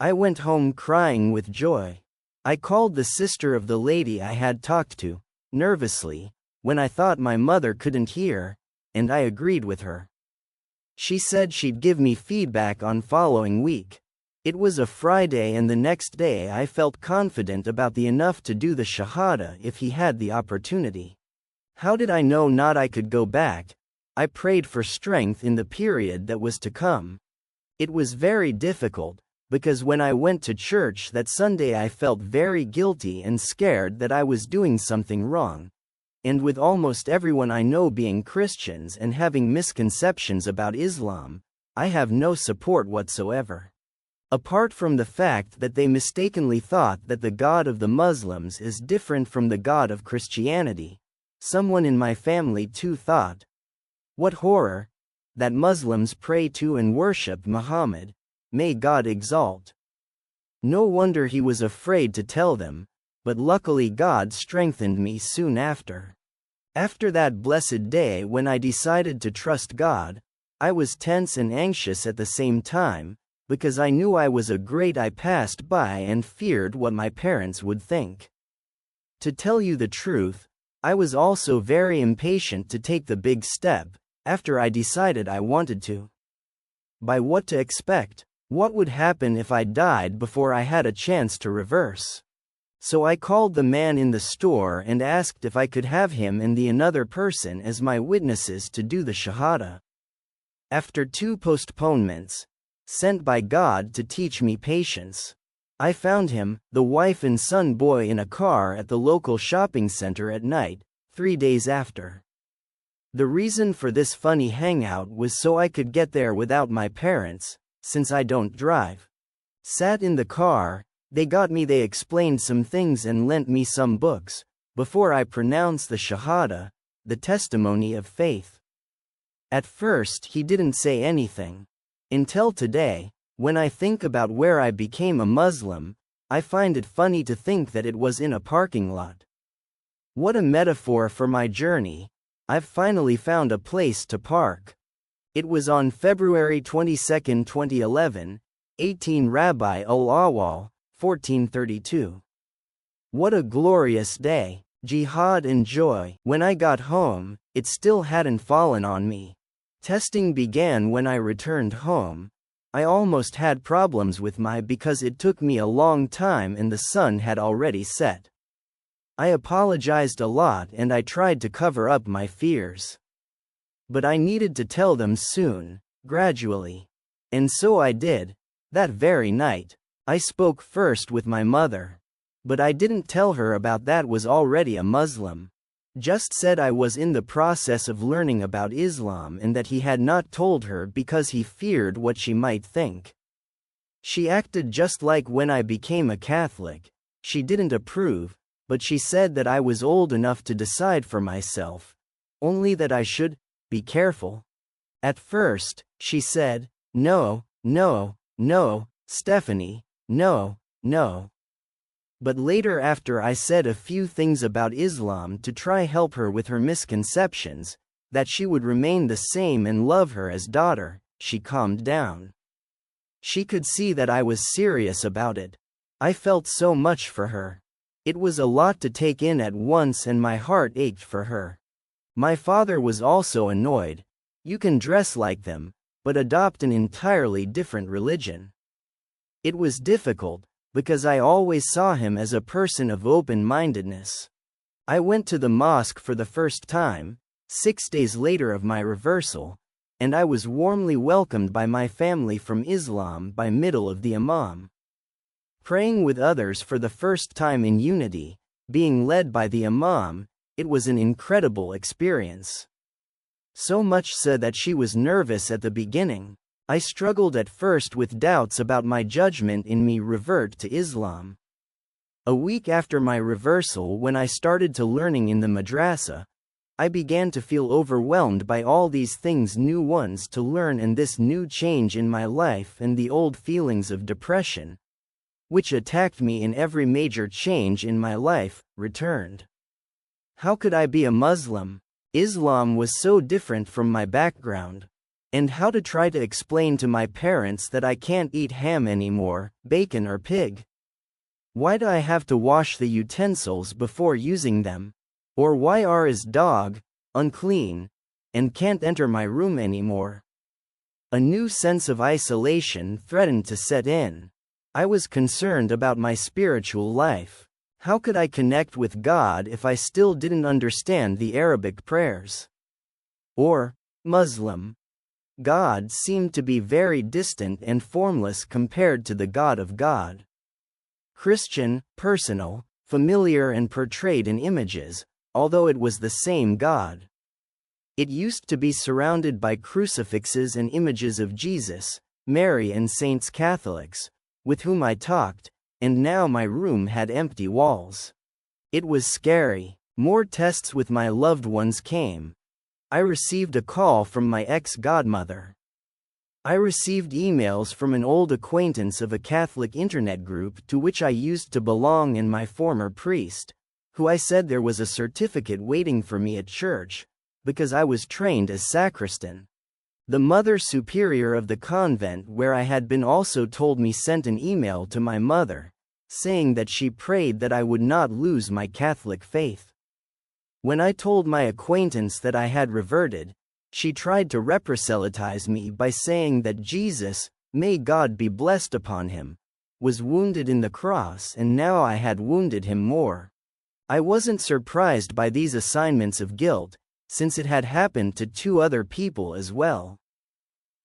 I went home crying with joy. I called the sister of the lady I had talked to, nervously, when I thought my mother couldn't hear, and I agreed with her. She said she'd give me feedback on following week. It was a Friday and the next day I felt confident about the enough to do the Shahada if he had the opportunity. How did I know not I could go back? I prayed for strength in the period that was to come. It was very difficult, because when I went to church that Sunday I felt very guilty and scared that I was doing something wrong. And with almost everyone I know being Christians and having misconceptions about Islam, I have no support whatsoever. Apart from the fact that they mistakenly thought that the God of the Muslims is different from the God of Christianity, someone in my family too thought, what horror, that Muslims pray to and worship Muhammad, may God exalt. No wonder he was afraid to tell them, but luckily God strengthened me soon after. After that blessed day when I decided to trust God, I was tense and anxious at the same time, because I knew I was a great I passed by and feared what my parents would think. To tell you the truth, I was also very impatient to take the big step, after I decided I wanted to. By what to expect, what would happen if I died before I had a chance to reverse? So I called the man in the store and asked if I could have him and the another person as my witnesses to do the Shahada. After 2 postponements, sent by God to teach me patience, I found him, the wife and son boy in a car at the local shopping center at night, 3 days after. The reason for this funny hangout was so I could get there without my parents, since I don't drive. Sat in the car, they explained some things and lent me some books, before I pronounced the Shahada, the testimony of faith. At first he didn't say anything. Until today, when I think about where I became a Muslim, I find it funny to think that it was in a parking lot. What a metaphor for my journey. I've finally found a place to park. It was on February 22, 2011, 18 Rabi ul-Awwal, 1432. What a glorious day, jihad and joy. When I got home, it still hadn't fallen on me. Testing began when I returned home. I almost had problems with because it took me a long time and the sun had already set. I apologized a lot and I tried to cover up my fears. But I needed to tell them soon, gradually. And so I did. That very night, I spoke first with my mother. But I didn't tell her about that was already a Muslim. Just said I was in the process of learning about Islam and that he had not told her because he feared what she might think. She acted just like when I became a Catholic. She didn't approve, but she said that I was old enough to decide for myself, only that I should be careful. At first, she said, "No, no, no, Stephanie, no, no." But later, after I said a few things about Islam to try help her with her misconceptions, that she would remain the same and love her as daughter, she calmed down. She could see that I was serious about it. I felt so much for her. It was a lot to take in at once and my heart ached for her. My father was also annoyed. You can dress like them, but adopt an entirely different religion. It was difficult, because I always saw him as a person of open-mindedness. I went to the mosque for the first time, 6 days later of my reversal, and I was warmly welcomed by my family from Islam by middle of the Imam. Praying with others for the first time in unity, being led by the Imam, it was an incredible experience. So much so that she was nervous at the beginning. I struggled at first with doubts about my judgment in me revert to Islam. A week after my reversal, when I started to learning in the madrasa, I began to feel overwhelmed by all these things, new ones to learn, and this new change in my life, and the old feelings of depression, which attacked me in every major change in my life, returned. How could I be a Muslim? Islam was so different from my background. And how to try to explain to my parents that I can't eat ham anymore, bacon or pig. Why do I have to wash the utensils before using them? Or why are his dog unclean and can't enter my room anymore? A new sense of isolation threatened to set in. I was concerned about my spiritual life. How could I connect with God if I still didn't understand the Arabic prayers? Or, Muslim. God seemed to be very distant and formless compared to the God of God. Christian, personal, familiar and portrayed in images, although it was the same God. It used to be surrounded by crucifixes and images of Jesus, Mary and saints Catholics, with whom I talked, and now my room had empty walls. It was scary. More tests with my loved ones came. I received a call from my ex-godmother. I received emails from an old acquaintance of a Catholic internet group to which I used to belong and my former priest, who I said there was a certificate waiting for me at church, because I was trained as sacristan. The Mother Superior of the convent where I had been also told me sent an email to my mother, saying that she prayed that I would not lose my Catholic faith. When I told my acquaintance that I had reverted, she tried to repressalitize me by saying that Jesus, may God be blessed upon him, was wounded in the cross and now I had wounded him more. I wasn't surprised by these assignments of guilt, since it had happened to 2 other people as well.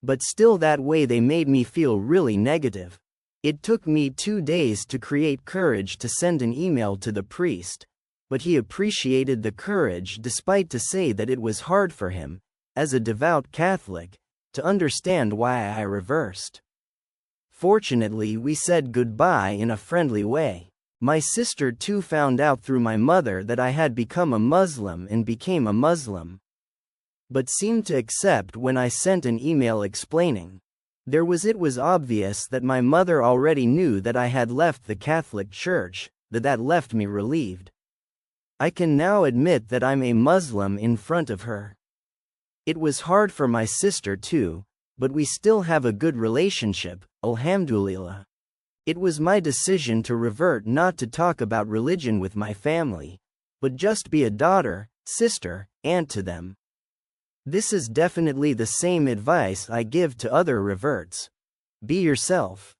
But still that way they made me feel really negative. It took me 2 days to create courage to send an email to the priest, but he appreciated the courage despite to say that it was hard for him, as a devout Catholic, to understand why I reversed. Fortunately we said goodbye in a friendly way. My sister too found out through my mother that I had become a Muslim and became a Muslim, but seemed to accept when I sent an email explaining. It was obvious that my mother already knew that I had left the Catholic Church, that left me relieved. I can now admit that I'm a Muslim in front of her. It was hard for my sister too, but we still have a good relationship, alhamdulillah. It was my decision to revert, not to talk about religion with my family, but just be a daughter, sister, aunt to them. This is definitely the same advice I give to other reverts. Be yourself.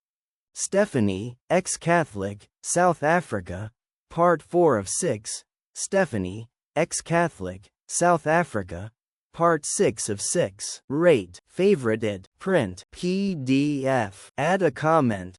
Stephanie, ex-Catholic, South Africa, Part 4 of 6. Stephanie, ex-Catholic, South Africa, Part 6 of 6. Rate, favorite it, print, PDF, add a comment.